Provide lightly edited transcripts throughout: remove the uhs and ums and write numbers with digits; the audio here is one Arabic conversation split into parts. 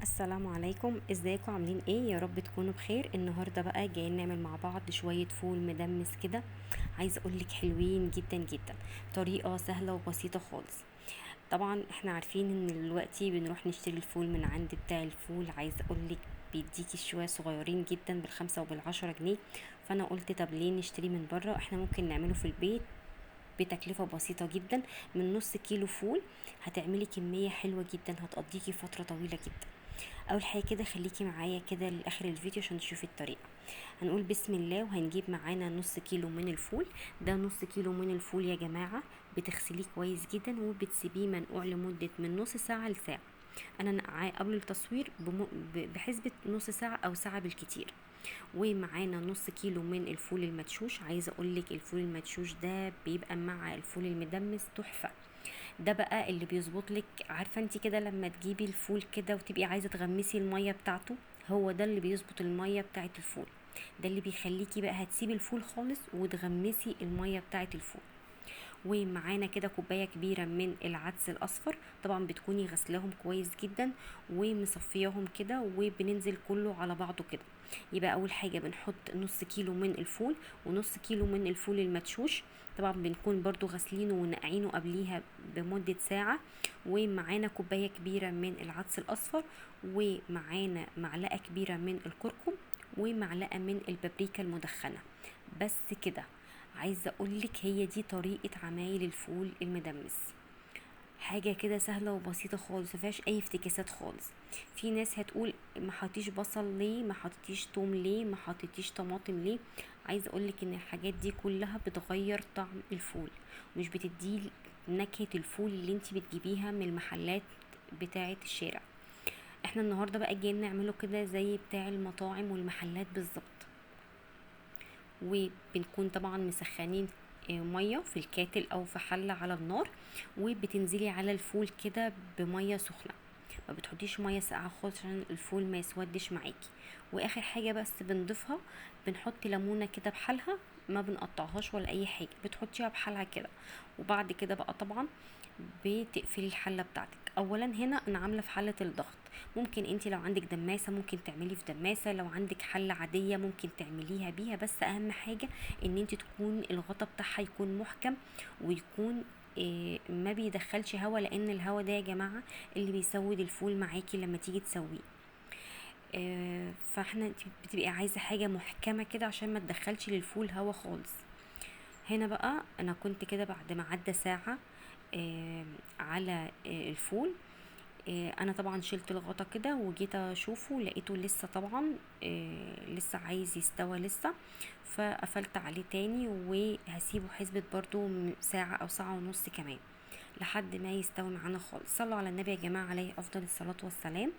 السلام عليكم، ازيكم عاملين ايه؟ يا رب تكونوا بخير. النهارده بقى جايين نعمل مع بعض شويه فول مدمس كده. عايزه اقولك حلوين جدا جدا. طريقه سهله وبسيطه خالص. طبعا احنا عارفين ان دلوقتي بنروح نشتري الفول من عند بتاع الفول. عايزه اقولك بيديكي شويه صغيرين جدا بالخمسة وبال10 جنيه. فانا قلت طب ليه نشتري من بره؟ احنا ممكن نعمله في البيت بتكلفة بسيطة جدا. من نص كيلو فول هتعملي كمية حلوة جدا هتقضيكي فترة طويلة جدا. اول حاجه كده خليكي معايا كده لاخر الفيديو عشان تشوفي الطريقه. هنقول بسم الله وهنجيب معانا نص كيلو من الفول. ده نص كيلو من الفول يا جماعه. بتغسليه كويس جدا وبتسيبيه منقوع لمده من نص ساعه لساعه. انا نقعاه قبل التصوير بحسبه نص ساعه او ساعه بالكتير. ومعانا نص كيلو من الفول المدشوش. عايزه اقولك الفول المدشوش ده بيبقى مع الفول المدمس تحفه. ده بقى اللي بيظبط لك. عارفه انت كده لما تجيبي الفول كده وتبقي عايزه تغمسي الميه بتاعته، هو ده اللي بيظبط الميه بتاعه الفول. ده اللي بيخليكي بقى هتسيبي الفول خالص وتغمسي الميه بتاعه الفول. ومعانا كده كوبايه كبيره من العدس الاصفر. طبعا بتكوني غسلاهم كويس جدا ومصفياهم كده وبننزل كله على بعضه كده. يبقى اول حاجه بنحط نص كيلو من الفول ونص كيلو من الفول المدشوش. طبعا بنكون برضو غسلينه ونقعينه قبليها بمدة ساعة. ومعانا كوباية كبيرة من العدس الأصفر. ومعانا معلقة كبيرة من الكركم ومعلقة من البابريكا المدخنة. بس كده. عايزة اقولك هي دي طريقة عمايل الفول المدمس. حاجة كده سهلة وبسيطة خالص مفيهاش اي افتكاسات خالص. في ناس هتقول ما حطيتيش بصل ليه، ما حطيتيش توم ليه، ما حطيتيش طماطم ليه. عايزة اقولك ان الحاجات دي كلها بتغير طعم الفول. مش بتدي نكهة الفول اللي انتي بتجيبيها من المحلات بتاعة الشارع. احنا النهاردة بقى جايين نعمله كده زي بتاع المطاعم والمحلات بالظبط. وبنكون طبعا مسخنين ميه في الكاتل او في حله على النار. وبتنزلي على الفول كده بميه سخنه. ما بتحطيش ميه ساقعه خالص عشان الفول ما يسودش معاكي. واخر حاجه بس بنضيفها، بنحط ليمونه كده بحالها. ما بنقطعهاش ولا اي حاجه، بتحطيها بحالها كده. وبعد كده بقى طبعا بتقفلي الحله بتاعتك. اولا هنا انا عامله في حله الضغط. ممكن انت لو عندك دماسه ممكن تعملي في دماسه، لو عندك حله عاديه ممكن تعمليها بيها. بس اهم حاجه ان انت تكون الغطا بتاعها يكون محكم ويكون ما بيدخلش هوا، لان الهوا ده يا جماعه اللي بيسود الفول معاكي لما تيجي تسويه. فاحنا انت بتبقي عايزه حاجه محكمه كده عشان ما تدخلش للفول هوا خالص. هنا بقى انا كنت كده بعد ما عدى ساعه على الفول. انا طبعا شلت الغطا كده وجيت اشوفه لقيته لسه طبعا لسه عايز يستوى لسه. فقفلت عليه تاني وهسيبه حسبة برضو ساعة او ساعة ونص كمان لحد ما يستوي معانا خالص. صلوا على النبي يا جماعة عليه افضل الصلاة والسلام.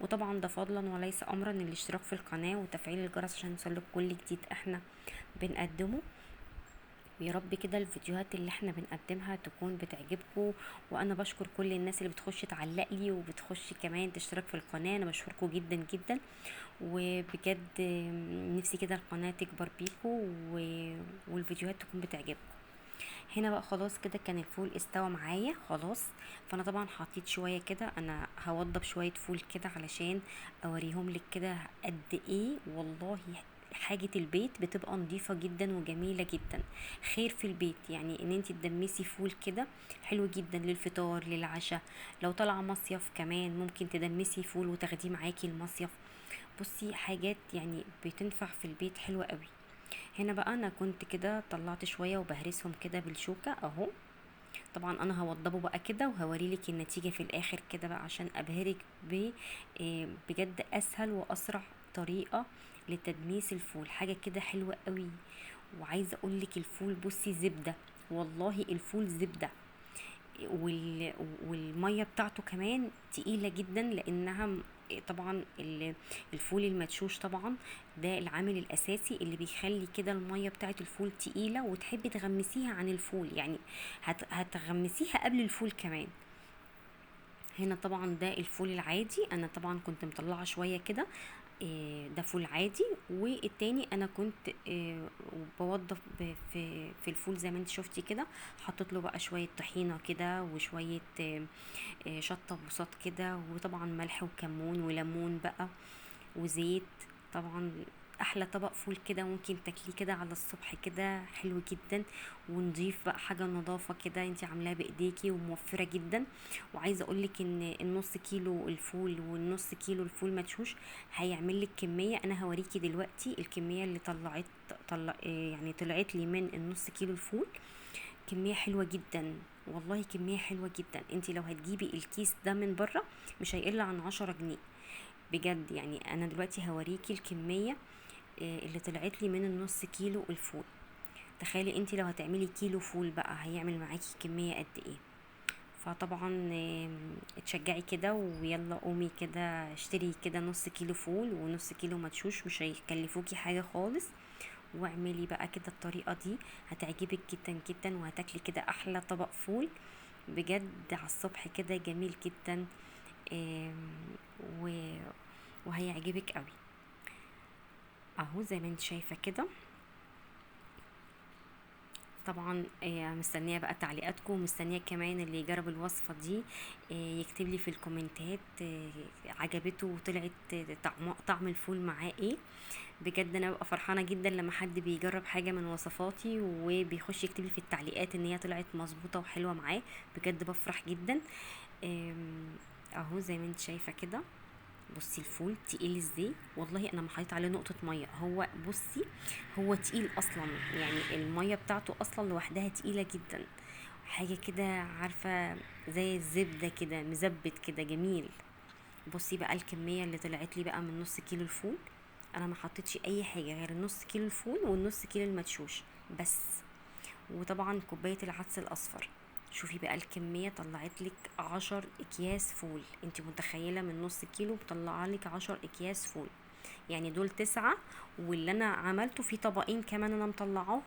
وطبعا ده فضلا وليس امرا الاشتراك في القناة وتفعيل الجرس عشان يوصلك كل جديد احنا بنقدمه. ويا رب كده الفيديوهات اللي احنا بنقدمها تكون بتعجبكم. وانا بشكر كل الناس اللي بتخش تعلق لي وبتخش كمان تشترك في القناه. انا بشكركم جدا جدا. وبجد نفسي كده القناه تكبر بيكم والفيديوهات تكون بتعجبكم. هنا بقى خلاص كده كان الفول استوى معايا خلاص. فانا طبعا حطيت شويه كده، انا هوضب شويه فول كده علشان اوريهم لك كده قد ايه والله. حاجة البيت بتبقى نظيفة جدا وجميلة جدا. خير في البيت يعني ان انت تدمسي فول كده حلو جدا للفطار للعشاء. لو طالعة مصيف كمان ممكن تدمسي فول وتاخديه معاكي المصيف. بصي حاجات يعني بتنفع في البيت حلوة قوي. هنا بقى انا كنت كده طلعت شوية وبهرسهم كده بالشوكة اهو. طبعا انا هوضبه بقى كده وهوريلك النتيجة في الاخر كده بقى عشان ابهرك بجد اسهل واسرع طريقة لتدميس الفول. حاجة كده حلوة قوي. وعايزة اقولك الفول بصي زبدة. والله الفول زبدة. والميه بتاعته كمان تقيله جدا لانها طبعا الفول المدشوش طبعا ده العامل الاساسي اللي بيخلي كده الميه بتاعه الفول تقيله وتحبي تغمسيها عن الفول يعني. هتغمسيها قبل الفول كمان. هنا طبعا ده الفول العادي، انا طبعا كنت مطلعه شويه كده. ده فول عادي، والتاني انا كنت بوضف في الفول زي ما انت شفتي كده. حطيت له بقى شويه طحينه كده، وشويه شطه بوصات كده، وطبعا ملح وكمون وليمون بقى وزيت. طبعا احلى طبق فول كده ممكن تاكليه كده على الصبح كده، حلو جدا. ونضيف بقى حاجه نظافه كده انت عاملاها بايديكي وموفره جدا. وعايزه اقولك ان النص كيلو الفول والنص كيلو الفول مدشوش هيعمل لك كميه. انا هوريكي دلوقتي الكميه اللي يعني طلعت لي من النص كيلو الفول. كميه حلوه جدا، والله كميه حلوه جدا. انت لو هتجيبي الكيس ده من بره مش هيقل عن 10 جنيه بجد. يعني انا دلوقتي هوريكي الكميه اللي طلعت لي من النص كيلو الفول. تخيلي انت لو هتعملي كيلو فول بقى هيعمل معاكي كميه قد ايه. فطبعا اتشجعي كده ويلا قومي كده اشتري كده نص كيلو فول ونص كيلو مدشوش، مش هيكلفوكي حاجه خالص. واعملي بقى كده الطريقه دي، هتعجبك جدا جدا، وهتاكلي كده احلى طبق فول بجد على الصبح كده، جميل جدا. آم، و... وهيعجبك قوي. اهو زي ما انت شايفه كده. طبعا مستنيه بقى تعليقاتكم، ومستنيه كمان اللي يجرب الوصفه دي يكتب لي في الكومنتات عجبته وطلعت طعم الفول معاه ايه. بجد انا ببقى فرحانه جدا لما حد بيجرب حاجه من وصفاتي وبيخش يكتب لي في التعليقات ان هي طلعت مظبوطه وحلوه معاه. بجد بفرح جدا. اهو زي ما انت شايفه كده. بصي الفول تقيل ازاي، والله انا ما حطيت عليه نقطه ميه. هو بصي هو تقيل اصلا، يعني الميه بتاعته اصلا لوحدها تقيله جدا. حاجه كده عارفه، زي الزبده كده مزبت كده جميل. بصي بقى الكميه اللي طلعت لي بقى من نص كيلو الفول. انا ما حطيتش اي حاجه غير النص كيلو الفول والنص كيلو المدشوش بس. وطبعا كوباية العدس الأصفر. شوفي بقى الكمية طلعت لك 10 أكياس فول. انت متخيلة من نص كيلو بطلع لك 10 أكياس فول؟ يعني دول 9. واللي أنا عملته في طبقين كمان أنا مطلعاه.